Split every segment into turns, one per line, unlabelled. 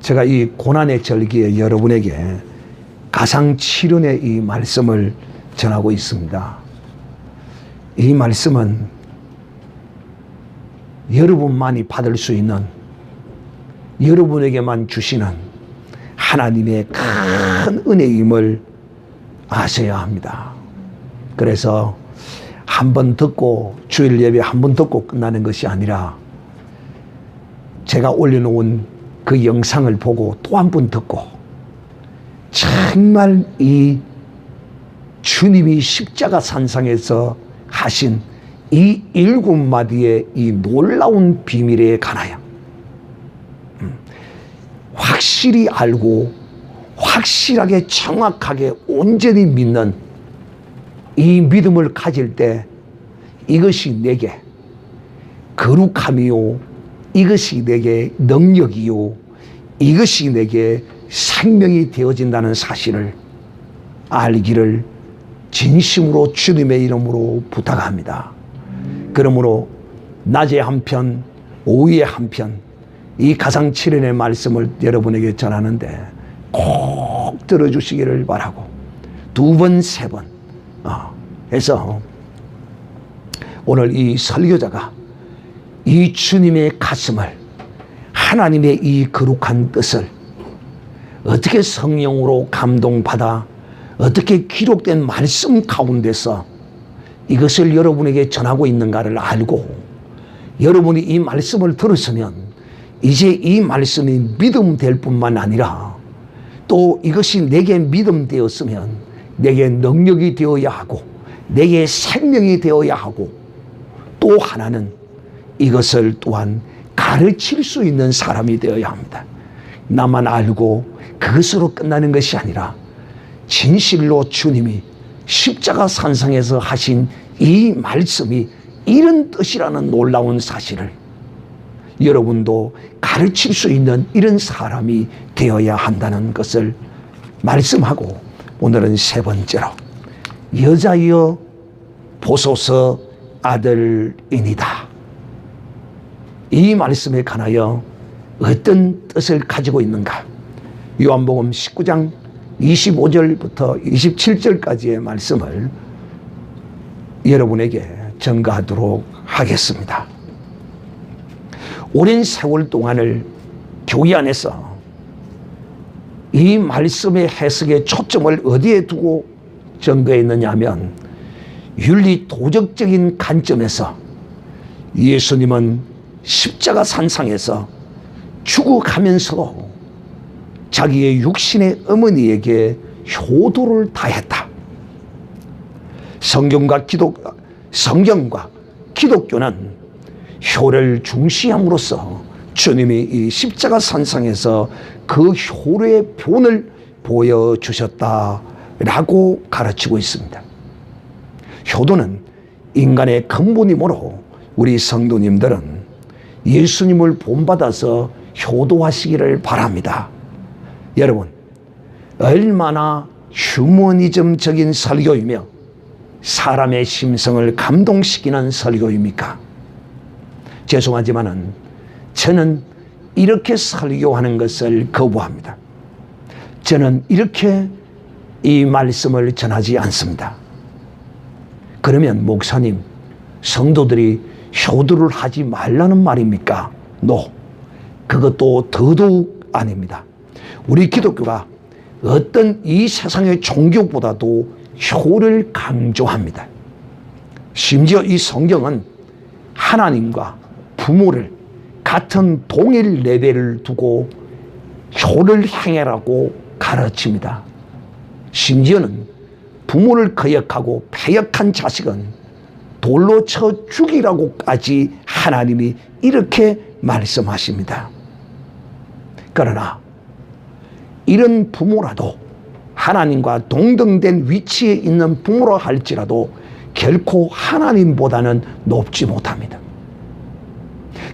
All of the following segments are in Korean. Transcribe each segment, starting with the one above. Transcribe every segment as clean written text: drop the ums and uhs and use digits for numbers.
제가 이 고난의 절기에 여러분에게 가상칠언의 이 말씀을 전하고 있습니다. 이 말씀은 여러분만이 받을 수 있는, 여러분에게만 주시는 하나님의 큰 은혜임을 아셔야 합니다. 그래서 한 번 듣고, 주일 예배 한 번 듣고 끝나는 것이 아니라 제가 올려놓은 그 영상을 보고 또 한 번 듣고, 정말 이 주님이 십자가 산상에서 하신 이 7마디의 이 놀라운 비밀에 관하여 확실히 알고 확실하게 정확하게 온전히 믿는 이 믿음을 가질 때 이것이 내게 거룩함이요, 이것이 내게 능력이요, 이것이 내게 생명이 되어진다는 사실을 알기를 진심으로 주님의 이름으로 부탁합니다. 그러므로 낮에 한 편, 오후에 한 편, 이 가상칠언의 말씀을 여러분에게 전하는데 꼭 들어주시기를 바라고, 2번, 3번 해서 오늘 이 설교자가 이 주님의 가슴을, 하나님의 이 거룩한 뜻을 어떻게 성령으로 감동받아 어떻게 기록된 말씀 가운데서 이것을 여러분에게 전하고 있는가를 알고, 여러분이 이 말씀을 들었으면 이제 이 말씀이 믿음 될 뿐만 아니라 또 이것이 내게 믿음 되었으면 내게 능력이 되어야 하고, 내게 생명이 되어야 하고, 또 하나는 이것을 또한 가르칠 수 있는 사람이 되어야 합니다. 나만 알고 그것으로 끝나는 것이 아니라 진실로 주님이 십자가 산상에서 하신 이 말씀이 이런 뜻이라는 놀라운 사실을 여러분도 가르칠 수 있는 이런 사람이 되어야 한다는 것을 말씀하고, 오늘은 3번째로 여자여 보소서 아들이니다. 이 말씀에 관하여 어떤 뜻을 가지고 있는가? 요한복음 19장 25절부터 27절까지의 말씀을 여러분에게 전가하도록 하겠습니다. 오랜 세월 동안을 교회 안에서 이 말씀의 해석의 초점을 어디에 두고 전거했느냐 하면, 윤리 도덕적인 관점에서 예수님은 십자가 산상에서 죽어가면서도 자기의 육신의 어머니에게 효도를 다했다. 성경과 기독교는 효를 중시함으로써 주님이 이 십자가 산상에서 그 효의 본을 보여주셨다라고 가르치고 있습니다. 효도는 인간의 근본이므로 우리 성도님들은 예수님을 본받아서 효도하시기를 바랍니다. 여러분, 얼마나 휴머니즘적인 설교이며 사람의 심성을 감동시키는 설교입니까? 죄송하지만은 저는 이렇게 설교하는 것을 거부합니다. 저는 이렇게 이 말씀을 전하지 않습니다. 그러면 목사님, 성도들이 효도를 하지 말라는 말입니까? 그것도 더더욱 아닙니다. 우리 기독교가 어떤 이 세상의 종교보다도 효를 강조합니다. 심지어 이 성경은 하나님과 부모를 같은 동일 레벨을 두고 효를 행해라고 가르칩니다. 심지어는 부모를 거역하고 패역한 자식은 돌로 쳐 죽이라고까지 하나님이 이렇게 말씀하십니다. 그러나 이런 부모라도, 하나님과 동등된 위치에 있는 부모라 할지라도 결코 하나님보다는 높지 못합니다.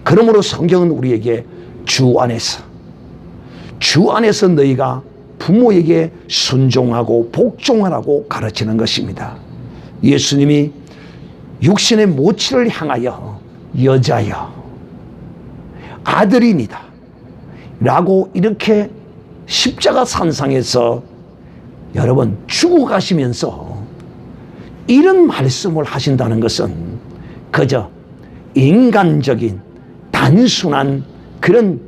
그러므로 성경은 우리에게 주 안에서 너희가 부모에게 순종하고 복종하라고 가르치는 것입니다. 예수님이 육신의 모치를 향하여 여자여 아들이니다, 라고 이렇게 십자가 산상에서 여러분 죽어가시면서 이런 말씀을 하신다는 것은 그저 인간적인 단순한 그런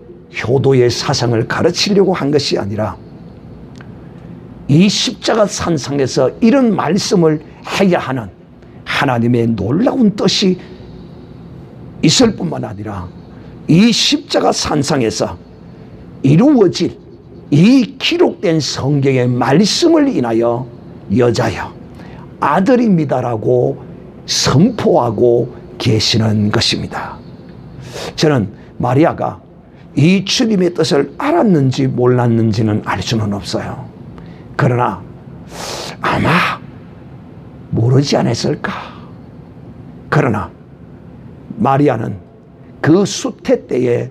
효도의 사상을 가르치려고 한 것이 아니라 이 십자가 산상에서 이런 말씀을 해야 하는 하나님의 놀라운 뜻이 있을 뿐만 아니라 이 십자가 산상에서 이루어질 이 기록된 성경의 말씀을 인하여 여자여 아들입니다라고 선포하고 계시는 것입니다. 저는 마리아가 이 주님의 뜻을 알았는지 몰랐는지는 알 수는 없어요. 그러나 아마 모르지 않았을까. 그러나 마리아는 그 수태 때에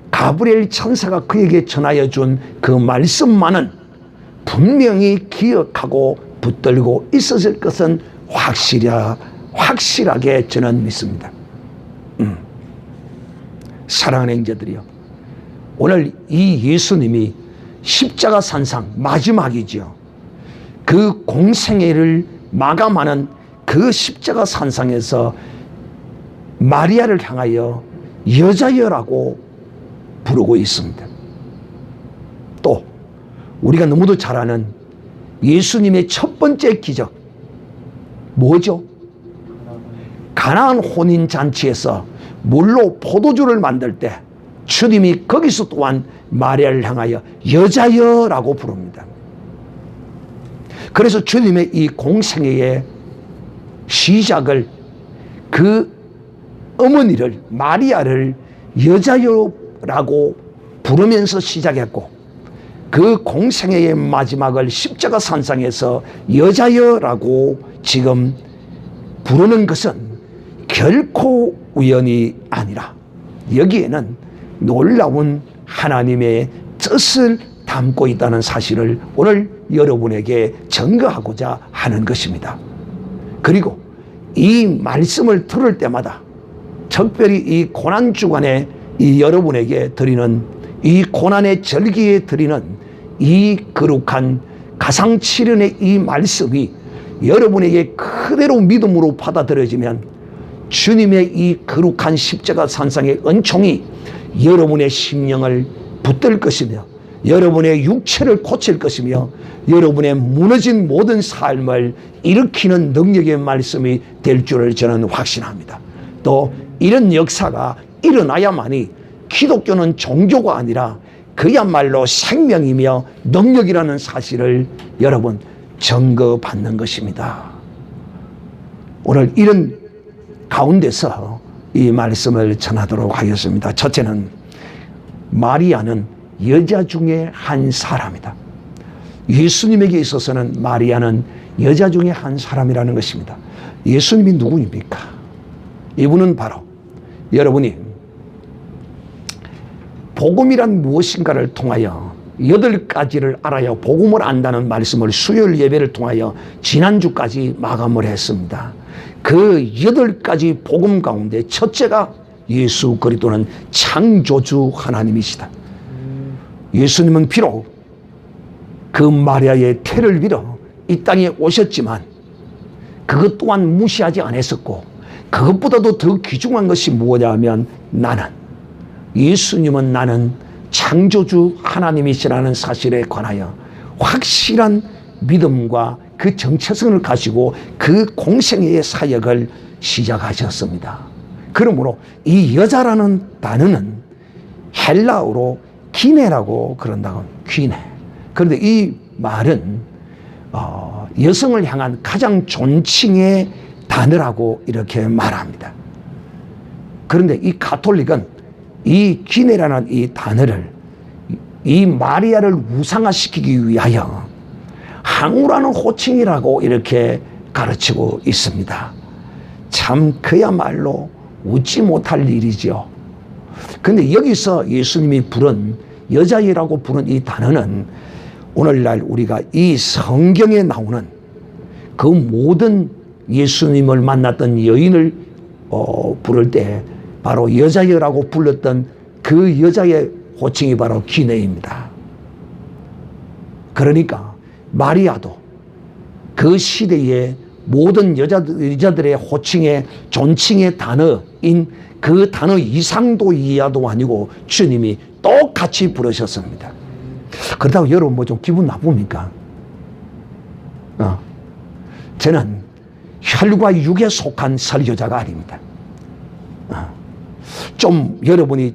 가브리엘 천사가 그에게 전하여 준 그 말씀만은 분명히 기억하고 붙들고 있었을 것은 확실하게 저는 믿습니다. 사랑하는 형제들이요, 오늘 이 예수님이 십자가 산상 마지막이죠. 그 공생애를 마감하는 그 십자가 산상에서 마리아를 향하여 여자여라고 부르고 있습니다. 또 우리가 너무도 잘 아는 예수님의 첫 번째 기적 뭐죠? 가나안 혼인잔치에서 물로 포도주를 만들 때 주님이 거기서 또한 마리아를 향하여 여자여라고 부릅니다. 그래서 주님의 이 공생애의 시작을 그 어머니를 마리아를 여자여라고 부르면서 시작했고 그 공생애의 마지막을 십자가 산상에서 여자여라고 지금 부르는 것은 결코 우연이 아니라 여기에는 놀라운 하나님의 뜻을 담고 있다는 사실을 오늘 여러분에게 증거하고자 하는 것입니다. 그리고 이 말씀을 들을 때마다 특별히 이 고난주간에 이 여러분에게 드리는 이 고난의 절기에 드리는 이 거룩한 가상칠연의 이 말씀이 여러분에게 그대로 믿음으로 받아들여지면 주님의 이 거룩한 십자가 산상의 은총이 여러분의 심령을 붙들 것이며 여러분의 육체를 고칠 것이며 여러분의 무너진 모든 삶을 일으키는 능력의 말씀이 될 줄을 저는 확신합니다. 또 이런 역사가 일어나야만이 기독교는 종교가 아니라 그야말로 생명이며 능력이라는 사실을 여러분 증거받는 것입니다. 오늘 이런 가운데서 이 말씀을 전하도록 하겠습니다. 첫째는 마리아는 여자 중에 한 사람이다. 예수님에게 있어서는 마리아는 여자 중에 한 사람이라는 것입니다. 예수님이 누구입니까? 이분은 바로 여러분이 복음이란 무엇인가를 통하여 8가지를 알아야 복음을 안다는 말씀을 수요일 예배를 통하여 지난주까지 마감을 했습니다. 그 8가지 복음 가운데 첫째가 예수 그리스도는 창조주 하나님이시다. 예수님은 비록 그 마리아의 태를 빌어 이 땅에 오셨지만 그것 또한 무시하지 않았었고 그것보다도 더 귀중한 것이 뭐냐 하면 예수님은 나는 창조주 하나님이시라는 사실에 관하여 확실한 믿음과 그 정체성을 가지고 그 공생애의 사역을 시작하셨습니다. 그러므로 이 여자라는 단어는 헬라어로 기네라고 그런다고 기네. 그런데 이 말은 여성을 향한 가장 존칭의 단어라고 이렇게 말합니다. 그런데 이 가톨릭은 이 기네라는 이 단어를 이 마리아를 우상화시키기 위하여 항우라는 호칭이라고 이렇게 가르치고 있습니다. 참 그야말로 웃지 못할 일이죠. 그런데 여기서 예수님이 부른 여자이라고 부른 이 단어는 오늘날 우리가 이 성경에 나오는 그 모든 예수님을 만났던 여인을 부를 때 바로 여자여라고 불렀던 그 여자의 호칭이 바로 기내입니다. 그러니까 마리아도 그 시대의 모든 여자들의 호칭의 존칭의 단어인 그 단어 이상도 이하도 아니고 주님이 똑같이 부르셨습니다. 그렇다고 여러분 뭐 좀 기분 나쁩니까? 저는 혈과 육에 속한 설교자가 아닙니다. 좀 여러분이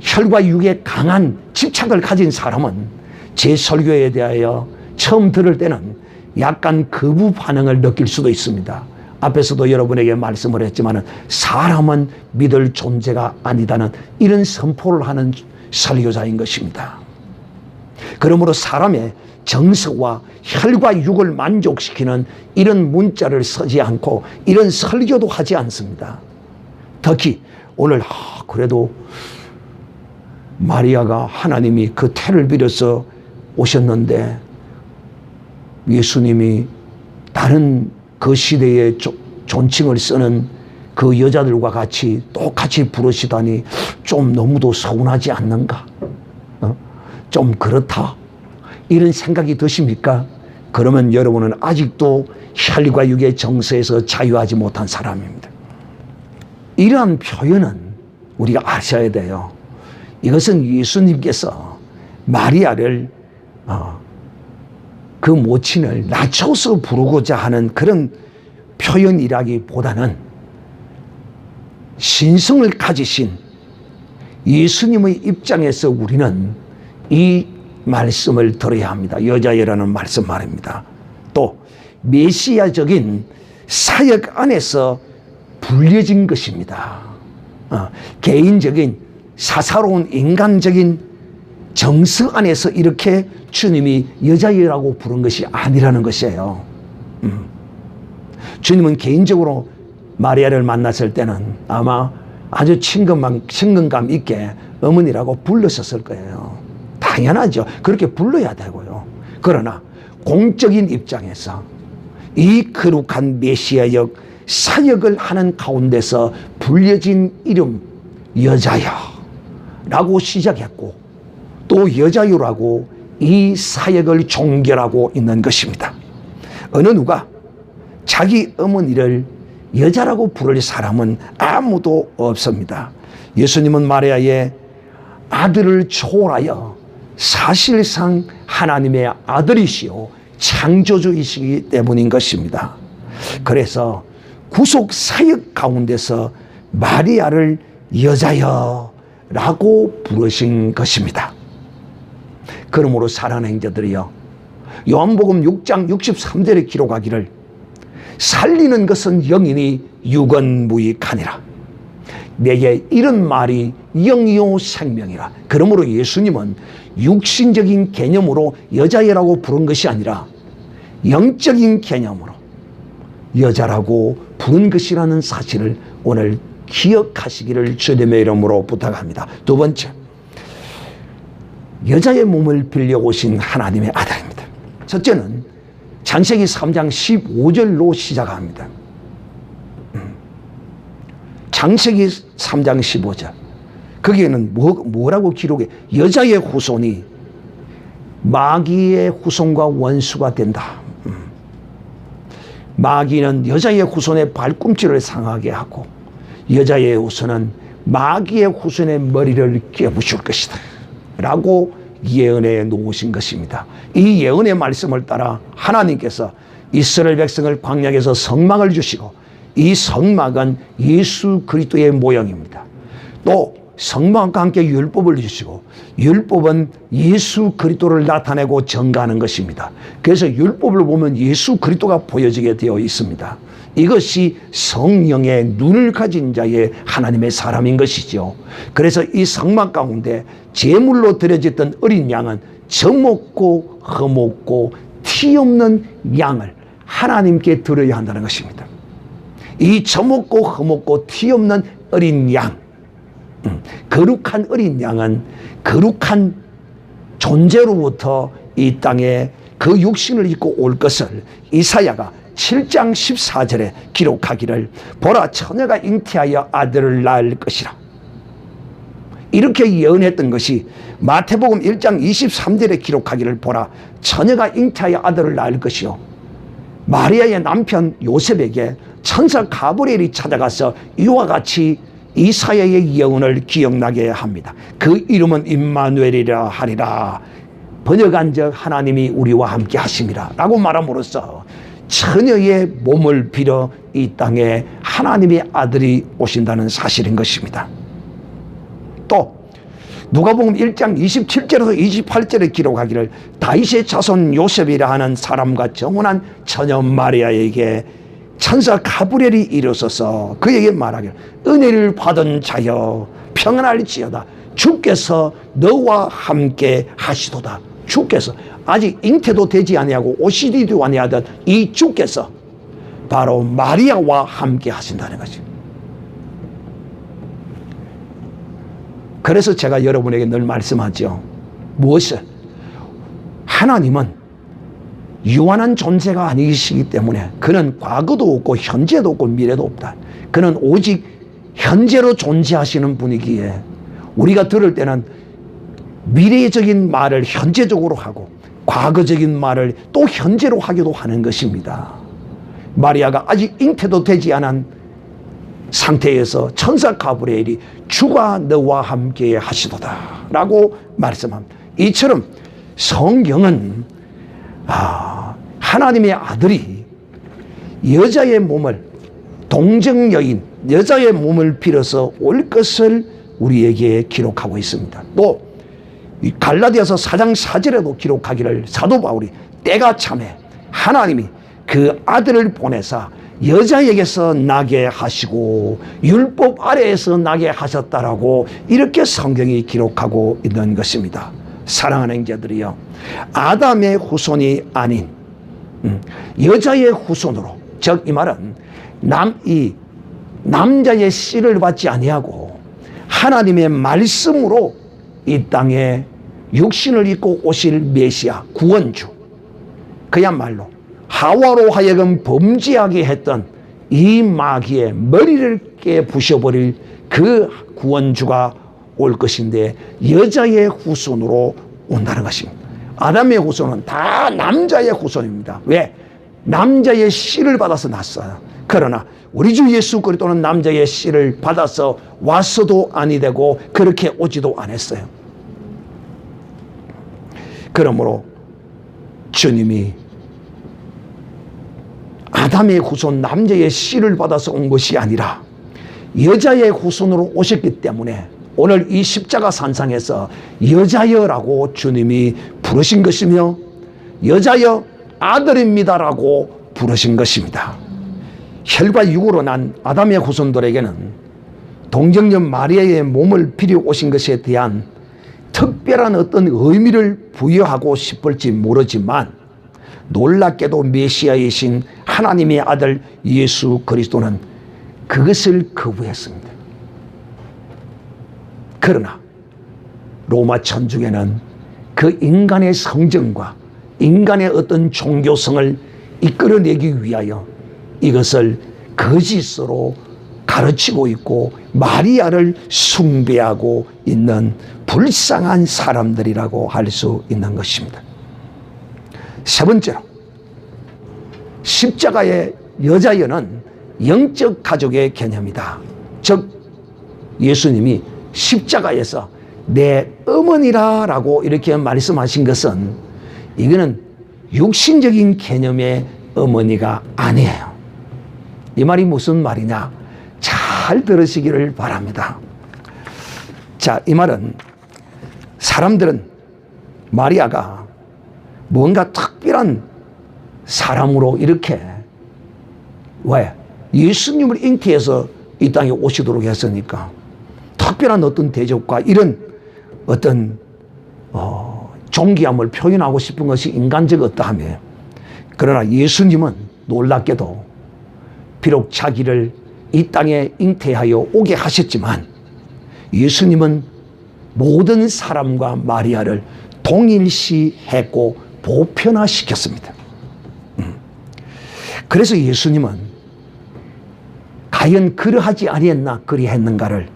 혈과 육에 강한 집착을 가진 사람은 제 설교에 대하여 처음 들을 때는 약간 거부 반응을 느낄 수도 있습니다. 앞에서도 여러분에게 말씀을 했지만 사람은 믿을 존재가 아니다는 이런 선포를 하는 설교자인 것입니다. 그러므로 사람의 정서와 혈과 육을 만족시키는 이런 문자를 쓰지 않고 이런 설교도 하지 않습니다. 특히 오늘 그래도 마리아가 하나님이 그 태를 빌어서 오셨는데 예수님이 다른 그 시대의 존칭을 쓰는 그 여자들과 같이 똑같이 부르시다니 좀 너무도 서운하지 않는가? 좀 그렇다. 이런 생각이 드십니까? 그러면 여러분은 아직도 혈과 육의 정서에서 자유하지 못한 사람입니다. 이러한 표현은 우리가 아셔야 돼요. 이것은 예수님께서 마리아를 그 모친을 낮춰서 부르고자 하는 그런 표현이라기보다는 신성을 가지신 예수님의 입장에서 우리는 이 말씀을 들어야 합니다. 여자애라는 말씀 말입니다. 또 메시아적인 사역 안에서 불려진 것입니다. 개인적인 사사로운 인간적인 정서 안에서 이렇게 주님이 여자애라고 부른 것이 아니라는 것이에요. 주님은 개인적으로 마리아를 만났을 때는 아마 아주 친근감 있게 어머니라고 불렀었을 거예요. 당연하죠. 그렇게 불러야 되고요. 그러나 공적인 입장에서 이 거룩한 메시아역 사역을 하는 가운데서 불려진 이름 여자야 라고 시작했고 또 여자유라고 이 사역을 종결하고 있는 것입니다. 어느 누가 자기 어머니를 여자라고 부를 사람은 아무도 없습니다. 예수님은 마리아의 아들을 초월하여 사실상 하나님의 아들이시오 창조주이시기 때문인 것입니다. 그래서 구속 사역 가운데서 마리아를 여자여라고 부르신 것입니다. 그러므로 사랑하는 형제들이여, 요한복음 6장 63절에 기록하기를 살리는 것은 영이니 육은 무익하니라. 내게 이런 말이 영이요 생명이라. 그러므로 예수님은 육신적인 개념으로 여자애라고 부른 것이 아니라 영적인 개념으로 여자라고 부른 것이라는 사실을 오늘 기억하시기를 주님의 이름으로 부탁합니다. 두 번째, 여자의 몸을 빌려 오신 하나님의 아들입니다. 첫째는 창세기 3장 15절로 시작합니다. 창세기 3장 15절. 거기에는 뭐라고 기록해? 여자의 후손이 마귀의 후손과 원수가 된다. 마귀는 여자의 후손의 발꿈치를 상하게 하고 여자의 후손은 마귀의 후손의 머리를 깨부술 것이다 라고 예언해 놓으신 것입니다. 이 예언의 말씀을 따라 하나님께서 이스라엘 백성을 광야에서 성막을 주시고 이 성막은 예수 그리스도의 모형입니다. 또 성막과 함께 율법을 주시고 율법은 예수 그리스도를 나타내고 증가하는 것입니다. 그래서 율법을 보면 예수 그리스도가 보여지게 되어 있습니다. 이것이 성령의 눈을 가진 자의 하나님의 사람인 것이죠. 그래서 이 성막 가운데 제물로 드려졌던 어린 양은 젖먹고 허먹고 티 없는 양을 하나님께 드려야 한다는 것입니다. 이 젖먹고 허먹고 티 없는 어린 양, 거룩한 어린 양은 거룩한 존재로부터 이 땅에 그 육신을 입고 올 것을 이사야가 7장 14절에 기록하기를 보라 처녀가 잉태하여 아들을 낳을 것이라. 이렇게 예언했던 것이 마태복음 1장 23절에 기록하기를 보라. 처녀가 잉태하여 아들을 낳을 것이요. 마리아의 남편 요셉에게 천사 가브리엘이 찾아가서 이와 같이 이사야의 예언을 기억나게 합니다. 그 이름은 임마누엘이라 하리라. 번역한즉 하나님이 우리와 함께 하심이라 라고 말함으로써 처녀의 몸을 빌어 이 땅에 하나님의 아들이 오신다는 사실인 것입니다. 또 누가복음 1장 27절에서 28절에 기록하기를 다윗의 자손 요셉이라 하는 사람과 정혼한 처녀 마리아에게 천사 가브리엘이 이르소서 그에게 말하기를 은혜를 받은 자여 평안할지어다. 주께서 너와 함께 하시도다. 주께서 아직 잉태도 되지 아니하고 오시지도 아니하던 이 주께서 바로 마리아와 함께 하신다는 거죠. 그래서 제가 여러분에게 늘 말씀하죠. 무엇을? 하나님은 유한한 존재가 아니시기 때문에 그는 과거도 없고 현재도 없고 미래도 없다. 그는 오직 현재로 존재하시는 분이기에 우리가 들을 때는 미래적인 말을 현재적으로 하고 과거적인 말을 또 현재로 하기도 하는 것입니다. 마리아가 아직 잉태도 되지 않은 상태에서 천사 가브리엘이 주가 너와 함께 하시도다 라고 말씀합니다. 이처럼 성경은 하나님의 아들이 여자의 몸을 동정 여인 여자의 몸을 빌어서 올 것을 우리에게 기록하고 있습니다. 또 갈라디아서 4장 4절에도 기록하기를 사도 바울이 때가 참에 하나님이 그 아들을 보내사 여자에게서 나게 하시고 율법 아래에서 나게 하셨다라고 이렇게 성경이 기록하고 있는 것입니다. 사랑하는 형제들이요, 아담의 후손이 아닌 여자의 후손으로, 즉 이 말은 남자의 씨를 받지 아니하고 하나님의 말씀으로 이 땅에 육신을 입고 오실 메시아 구원주, 그야말로 하와로 하여금 범죄하게 했던 이 마귀의 머리를 깨 부셔버릴 그 구원주가 올 것인데 여자의 후손으로 온다는 것입니다. 아담의 후손은 다 남자의 후손입니다. 왜? 남자의 씨를 받아서 났어요. 그러나 우리 주 예수 그리스도는 남자의 씨를 받아서 왔어도 아니 되고 그렇게 오지도 않았어요. 그러므로 주님이 아담의 후손 남자의 씨를 받아서 온 것이 아니라 여자의 후손으로 오셨기 때문에 오늘 이 십자가 산상에서 여자여라고 주님이 부르신 것이며 여자여 아들입니다라고 부르신 것입니다. 혈과 육으로 난 아담의 후손들에게는 동정녀 마리아의 몸을 빌어 오신 것에 대한 특별한 어떤 의미를 부여하고 싶을지 모르지만 놀랍게도 메시아이신 하나님의 아들 예수 그리스도는 그것을 거부했습니다. 그러나 로마 천주교는 그 인간의 성정과 인간의 어떤 종교성을 이끌어내기 위하여 이것을 거짓으로 가르치고 있고 마리아를 숭배하고 있는 불쌍한 사람들이라고 할 수 있는 것입니다. 세 번째로 십자가의 여자여는 영적 가족의 개념이다. 즉 예수님이 십자가에서 내 어머니라고 이렇게 말씀하신 것은 이거는 육신적인 개념의 어머니가 아니에요. 이 말이 무슨 말이냐? 잘 들으시기를 바랍니다. 자, 이 말은 사람들은 마리아가 뭔가 특별한 사람으로 이렇게 왜? 예수님을 잉태해서 이 땅에 오시도록 했으니까 특별한 어떤 대접과 이런 어떤 존귀함을 표현하고 싶은 것이 인간적 어떠함이에요. 그러나 예수님은 놀랍게도 비록 자기를 이 땅에 잉태하여 오게 하셨지만 예수님은 모든 사람과 마리아를 동일시했고 보편화시켰습니다. 그래서 예수님은 과연 그러하지 아니했나 그리했는가를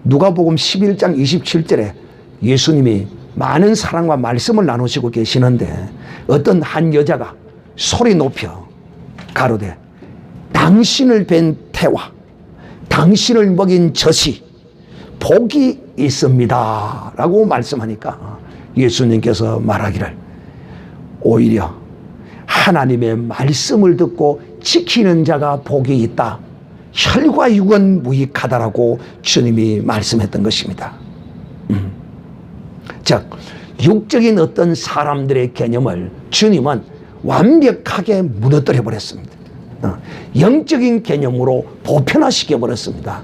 누가복음 11장 27절에 예수님이 많은 사랑과 말씀을 나누시고 계시는데 어떤 한 여자가 소리 높여 가로되 당신을 뵌 태와 당신을 먹인 젖이 복이 있습니다 라고 말씀하니까 예수님께서 말하기를 오히려 하나님의 말씀을 듣고 지키는 자가 복이 있다. 혈과 육은 무익하다라고 주님이 말씀했던 것입니다. 즉 육적인 어떤 사람들의 개념을 주님은 완벽하게 무너뜨려 버렸습니다. 영적인 개념으로 보편화시켜 버렸습니다.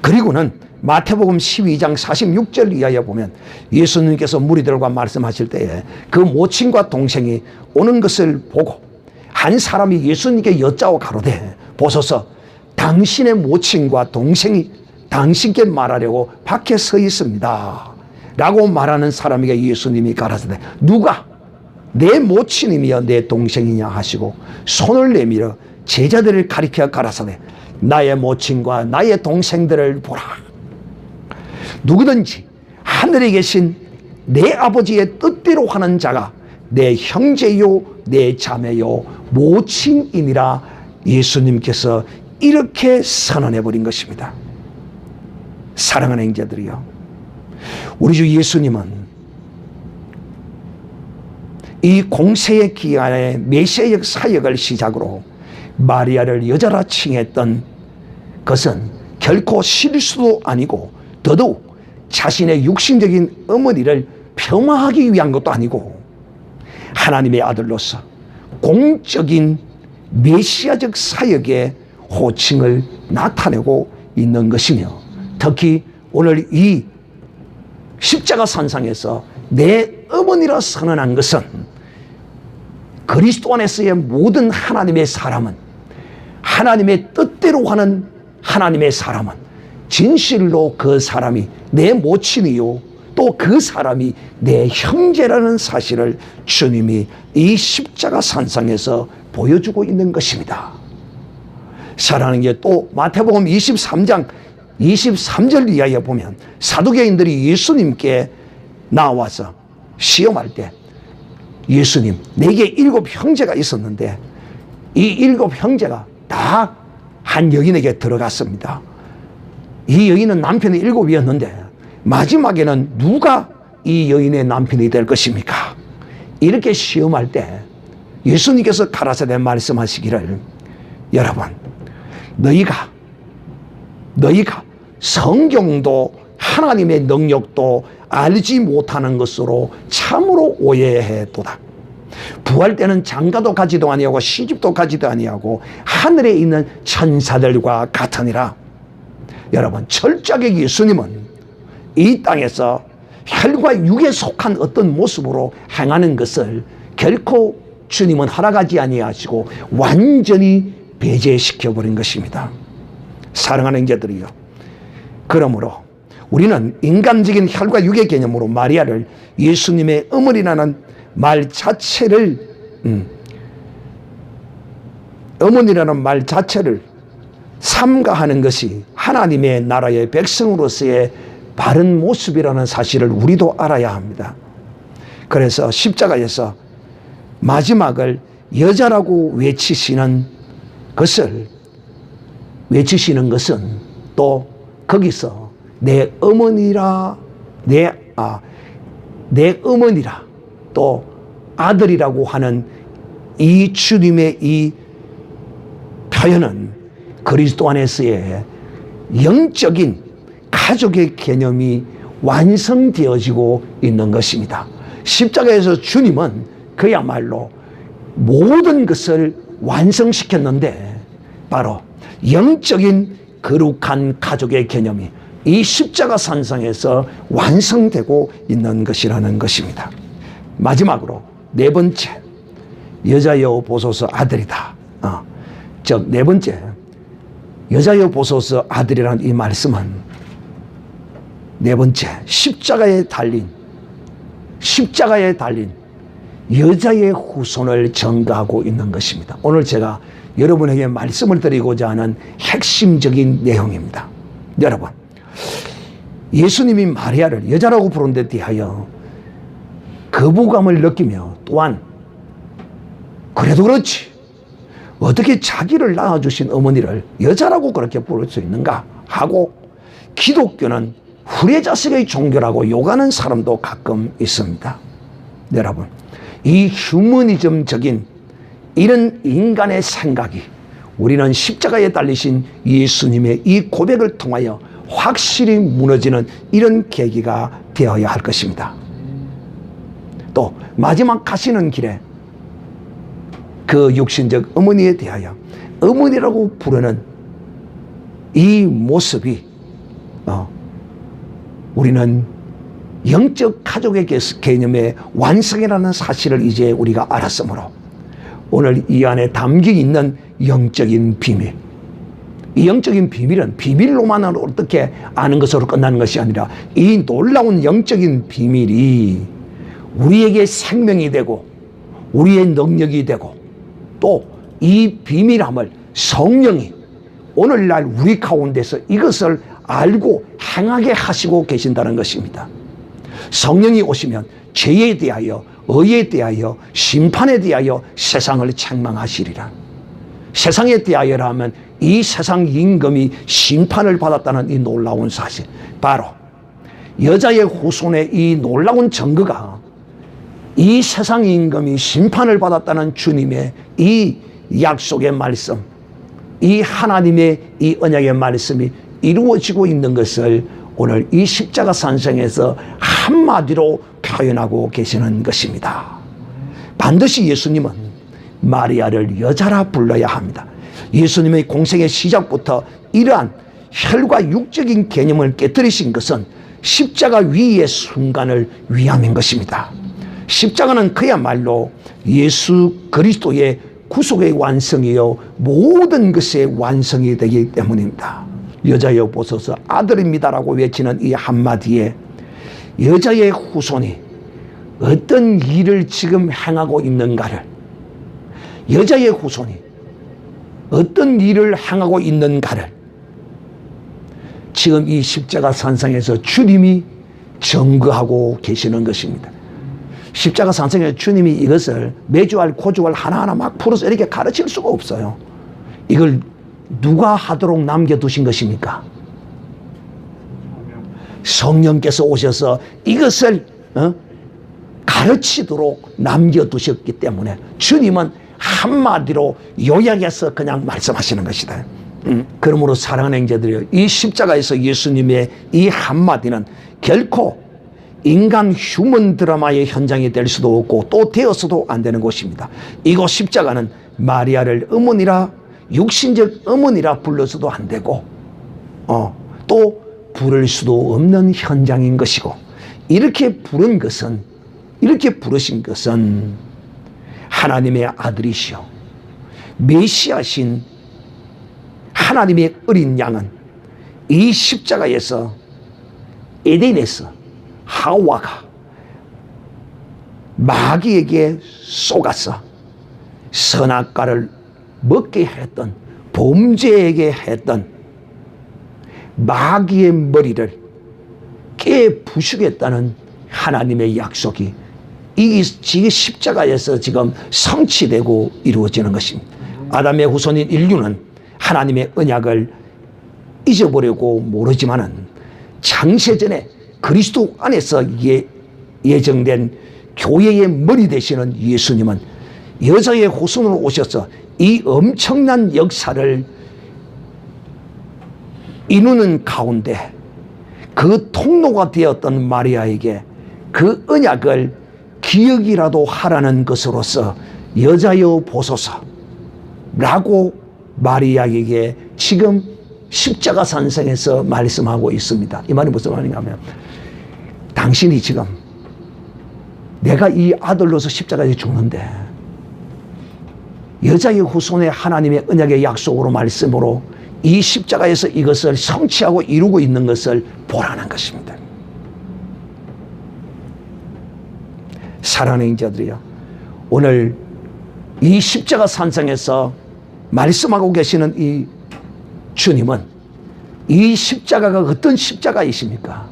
그리고는 마태복음 12장 46절 이하에 보면 예수님께서 무리들과 말씀하실 때에 그 모친과 동생이 오는 것을 보고 한 사람이 예수님께 여짜오 가로되 보소서 당신의 모친과 동생이 당신께 말하려고 밖에 서 있습니다 라고 말하는 사람에게 예수님이 가라사대 누가 내 모친이며 내 동생이냐 하시고 손을 내밀어 제자들을 가리켜 가라사대 나의 모친과 나의 동생들을 보라. 누구든지 하늘에 계신 내 아버지의 뜻대로 하는 자가 내 형제요 내 자매요 모친이니라 예수님께서 이렇게 선언해 버린 것입니다. 사랑하는 형제들이요, 우리 주 예수님은 이 공세의 기간에 메시아적 사역을 시작으로 마리아를 여자라 칭했던 것은 결코 실수도 아니고 더더욱 자신의 육신적인 어머니를 폄하하기 위한 것도 아니고 하나님의 아들로서 공적인 메시아적 사역의 호칭을 나타내고 있는 것이며 특히 오늘 이 십자가 산상에서 내 어머니라 선언한 것은 그리스도 안에서의 모든 하나님의 사람은 하나님의 뜻대로 하는 하나님의 사람은 진실로 그 사람이 내 모친이요 또 그 사람이 내 형제라는 사실을 주님이 이 십자가 산상에서 보여주고 있는 것입니다. 사랑하는 게 또 마태복음 23장 23절 이하에 보면 사두개인들이 예수님께 나와서 시험할 때 예수님 내게 7 형제가 있었는데 이 7 형제가 다 한 여인에게 들어갔습니다. 이 여인은 남편이 7이었는데 마지막에는 누가 이 여인의 남편이 될 것입니까? 이렇게 시험할 때 예수님께서 가라사대 말씀하시기를 여러분 너희가 성경도 하나님의 능력도 알지 못하는 것으로 참으로 오해해도다. 부활 때는 장가도 가지도 아니하고 시집도 가지도 아니하고 하늘에 있는 천사들과 같으니라. 여러분 철저하게 예수님은 이 땅에서 혈과 육에 속한 어떤 모습으로 행하는 것을 결코 주님은 허락하지 아니하시고 완전히 배제시켜버린 것입니다. 사랑하는 형제들이요, 그러므로 우리는 인간적인 혈과 육의 개념으로 마리아를 예수님의 어머니라는 말 자체를 어머니라는 말 자체를 삼가하는 것이 하나님의 나라의 백성으로서의 바른 모습이라는 사실을 우리도 알아야 합니다. 그래서 십자가에서 마지막을 여자라고 외치시는 것은 또 거기서 내 어머니라 또 아들이라고 하는 이 주님의 이 표현은 그리스도 안에서의 영적인 가족의 개념이 완성되어지고 있는 것입니다. 십자가에서 주님은 그야말로 모든 것을 완성시켰는데 바로 영적인 거룩한 가족의 개념이 이 십자가 산상에서 완성되고 있는 것이라는 것입니다. 마지막으로 네 번째, 여자여 보소서 아들이다. 즉 네 번째, 여자여 보소서 아들이라는 이 말씀은 네 번째, 십자가에 달린 여자의 후손을 전가하고 있는 것입니다. 오늘 제가 여러분에게 말씀을 드리고자 하는 핵심적인 내용입니다. 여러분, 예수님이 마리아를 여자라고 부른 데 대하여 거부감을 느끼며, 또한 그래도 그렇지 어떻게 자기를 낳아주신 어머니를 여자라고 그렇게 부를 수 있는가 하고 기독교는 후레자식의 종교라고 욕하는 사람도 가끔 있습니다. 여러분, 이 휴머니즘적인 이런 인간의 생각이 우리는 십자가에 달리신 예수님의 이 고백을 통하여 확실히 무너지는 이런 계기가 되어야 할 것입니다. 또 마지막 가시는 길에 그 육신적 어머니에 대하여 어머니라고 부르는 이 모습이 우리는 영적 가족의 개념의 완성이라는 사실을 이제 우리가 알았으므로 오늘 이 안에 담겨 있는 영적인 비밀, 이 영적인 비밀은 비밀로만 어떻게 아는 것으로 끝나는 것이 아니라 이 놀라운 영적인 비밀이 우리에게 생명이 되고 우리의 능력이 되고 또 이 비밀함을 성령이 오늘날 우리 가운데서 이것을 알고 행하게 하시고 계신다는 것입니다. 성령이 오시면 죄에 대하여, 의에 대하여, 심판에 대하여 세상을 책망하시리라. 세상에 대하여라면 이 세상 임금이 심판을 받았다는 이 놀라운 사실, 바로 여자의 후손의 이 놀라운 증거가 이 세상 임금이 심판을 받았다는 주님의 이 약속의 말씀, 이 하나님의 이 언약의 말씀이 이루어지고 있는 것을 오늘 이 십자가 산성에서 한마디로 표현하고 계시는 것입니다. 반드시 예수님은 마리아를 여자라 불러야 합니다. 예수님의 공생의 시작부터 이러한 혈과 육적인 개념을 깨뜨리신 것은 십자가 위의 순간을 위함인 것입니다. 십자가는 그야말로 예수 그리스도의 구속의 완성이요 모든 것의 완성이 되기 때문입니다. 여자여 보소서 아들입니다라고 외치는 이 한마디에 여자의 후손이 어떤 일을 지금 행하고 있는가를, 여자의 후손이 어떤 일을 행하고 있는가를 지금 이 십자가 산상에서 주님이 증거하고 계시는 것입니다. 십자가 산상에서 주님이 이것을 매주알 고주알 하나하나 막 풀어서 이렇게 가르칠 수가 없어요. 이걸 누가 하도록 남겨두신 것입니까? 성령께서 오셔서 이것을 가르치도록 남겨두셨기 때문에 주님은 한마디로 요약해서 그냥 말씀하시는 것이다. 그러므로 사랑하는 형제들이여, 이 십자가에서 예수님의 이 한마디는 결코 인간 휴먼 드라마의 현장이 될 수도 없고 또 되어서도 안 되는 것입니다. 이곳 십자가는 마리아를 어머니라, 육신적 어머니라 불러서도 안 되고 또 부를 수도 없는 현장인 것이고, 이렇게 부르신 것은 하나님의 아들이시오 메시아신 하나님의 어린 양은 이 십자가에서 에덴에서 하와가 마귀에게 속아서 선악과를 먹게 했던, 범죄에게 했던 마귀의 머리를 깨부수겠다는 하나님의 약속이 이 십자가에서 지금 성취되고 이루어지는 것입니다. 아담의 후손인 인류는 하나님의 언약을 잊어버리고 모르지만은 창세전에 그리스도 안에서 예정된 교회의 머리 되시는 예수님은 여자의 후손으로 오셔서 이 엄청난 역사를 이루는 가운데 그 통로가 되었던 마리아에게 그 언약을 기억이라도 하라는 것으로서 여자여 보소서 라고 마리아에게 지금 십자가 산성에서 말씀하고 있습니다. 이 말이 무슨 말인가 하면, 당신이 지금 내가 이 아들로서 십자가에 죽는데 여자의 후손의 하나님의 언약의 약속으로 말씀으로 이 십자가에서 이것을 성취하고 이루고 있는 것을 보라는 것입니다. 사랑하는 형제들이여, 오늘 이 십자가 산상에서 말씀하고 계시는 이 주님은 이 십자가가 어떤 십자가이십니까?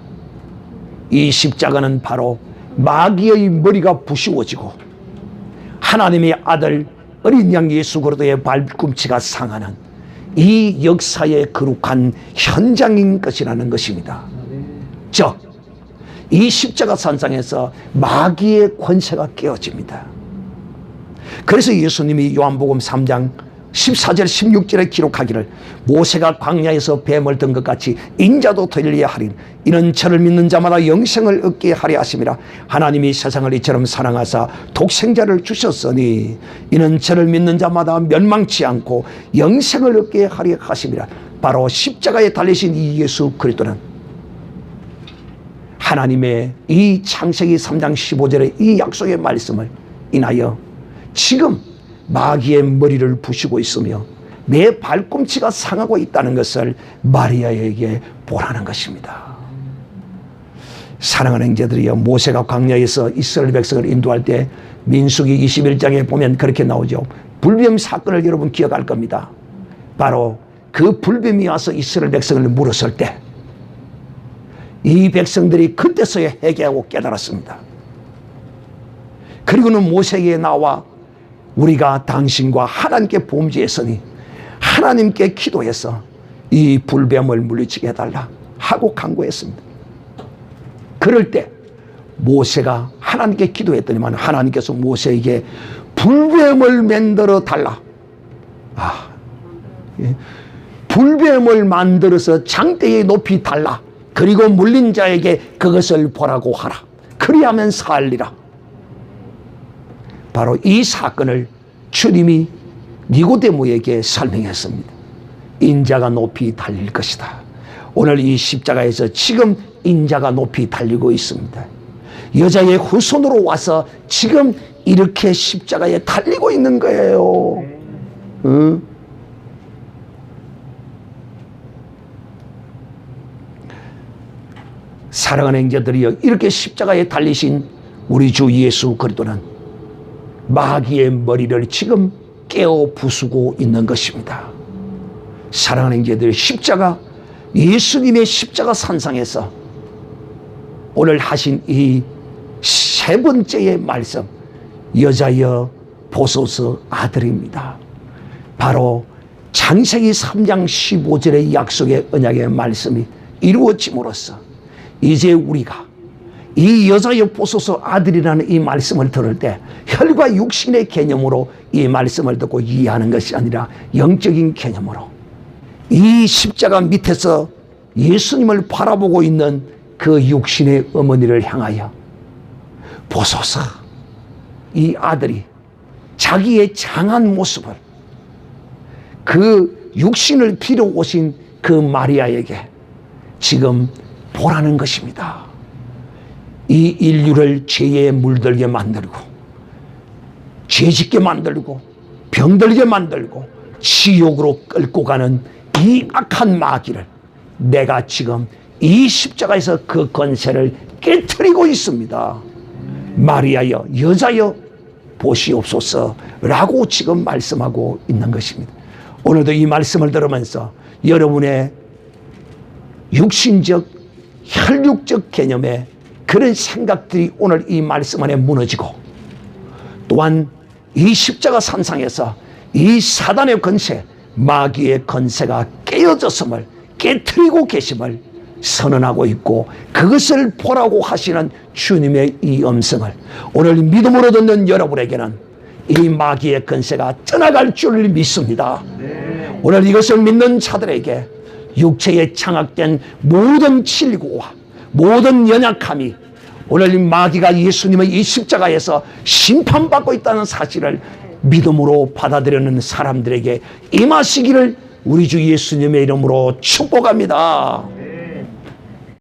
이 십자가는 바로 마귀의 머리가 부시워지고 하나님의 아들 어린 양 예수 그리스도의 발꿈치가 상하는 이 역사의 거룩한 현장인 것이라는 것입니다. 즉, 이 십자가 산상에서 마귀의 권세가 깨어집니다. 그래서 예수님이 요한복음 3장 14절 16절에 기록하기를 모세가 광야에서 뱀을 든 것 같이 인자도 되리야 하리. 이는 저를 믿는 자마다 영생을 얻게 하려 하심이라. 하나님이 세상을 이처럼 사랑하사 독생자를 주셨으니 이는 저를 믿는 자마다 멸망치 않고 영생을 얻게 하려 하심이라. 바로 십자가에 달리신 이 예수 그리스도는 하나님의 이 창세기 3장 15절의 이 약속의 말씀을 인하여 지금 마귀의 머리를 부시고 있으며 내 발꿈치가 상하고 있다는 것을 마리아에게 보라는 것입니다. 사랑하는 형제들이여, 모세가 광야에서 이스라엘 백성을 인도할 때 민수기 21장에 보면 그렇게 나오죠. 불뱀 사건을 여러분 기억할 겁니다. 바로 그 불뱀이 와서 이스라엘 백성을 물었을 때 이 백성들이 그때서야 회개하고 깨달았습니다. 그리고는 모세에게 나와 우리가 당신과 하나님께 범죄했으니 하나님께 기도해서 이 불뱀을 물리치게 해달라 하고 간구했습니다. 그럴 때 모세가 하나님께 기도했더니만 하나님께서 모세에게 불뱀을 만들어 달라. 불뱀을 만들어서 장대에 높이 달라. 그리고 물린 자에게 그것을 보라고 하라. 그리하면 살리라. 바로 이 사건을 주님이 니고데모에게 설명했습니다. 인자가 높이 달릴 것이다. 오늘 이 십자가에서 지금 인자가 높이 달리고 있습니다. 여자의 후손으로 와서 지금 이렇게 십자가에 달리고 있는 거예요. 사랑하는 형제들이여, 이렇게 십자가에 달리신 우리 주 예수 그리스도는 마귀의 머리를 지금 깨어 부수고 있는 것입니다. 사랑하는 형제들, 십자가, 예수님의 십자가 산상에서 오늘 하신 이 세 번째의 말씀, 여자여 보소서 아들입니다. 바로 창세기 3장 15절의 약속의 언약의 말씀이 이루어짐으로써 이제 우리가 이 여자여 보소서 아들이라는 이 말씀을 들을 때 혈과 육신의 개념으로 이 말씀을 듣고 이해하는 것이 아니라 영적인 개념으로 이 십자가 밑에서 예수님을 바라보고 있는 그 육신의 어머니를 향하여 보소서, 이 아들이 자기의 장한 모습을 그 육신을 빌어 오신 그 마리아에게 지금 보라는 것입니다. 이 인류를 죄에 물들게 만들고 죄짓게 만들고 병들게 만들고 지옥으로 끌고 가는 이 악한 마귀를 내가 지금 이 십자가에서 그 권세를 깨트리고 있습니다. 마리아여, 여자여 보시옵소서 라고 지금 말씀하고 있는 것입니다. 오늘도 이 말씀을 들으면서 여러분의 육신적 혈육적 개념의 그런 생각들이 오늘 이 말씀 안에 무너지고, 또한 이 십자가 산상에서 이 사단의 권세, 마귀의 권세가 깨어졌음을, 깨트리고 계심을 선언하고 있고, 그것을 보라고 하시는 주님의 이 음성을 오늘 믿음으로 듣는 여러분에게는 이 마귀의 권세가 떠나갈 줄 믿습니다. 오늘 이것을 믿는 자들에게 육체에 장악된 모든 질고와 모든 연약함이 오늘 마귀가 예수님의 이 십자가에서 심판받고 있다는 사실을 믿음으로 받아들이는 사람들에게 임하시기를 우리 주 예수님의 이름으로 축복합니다.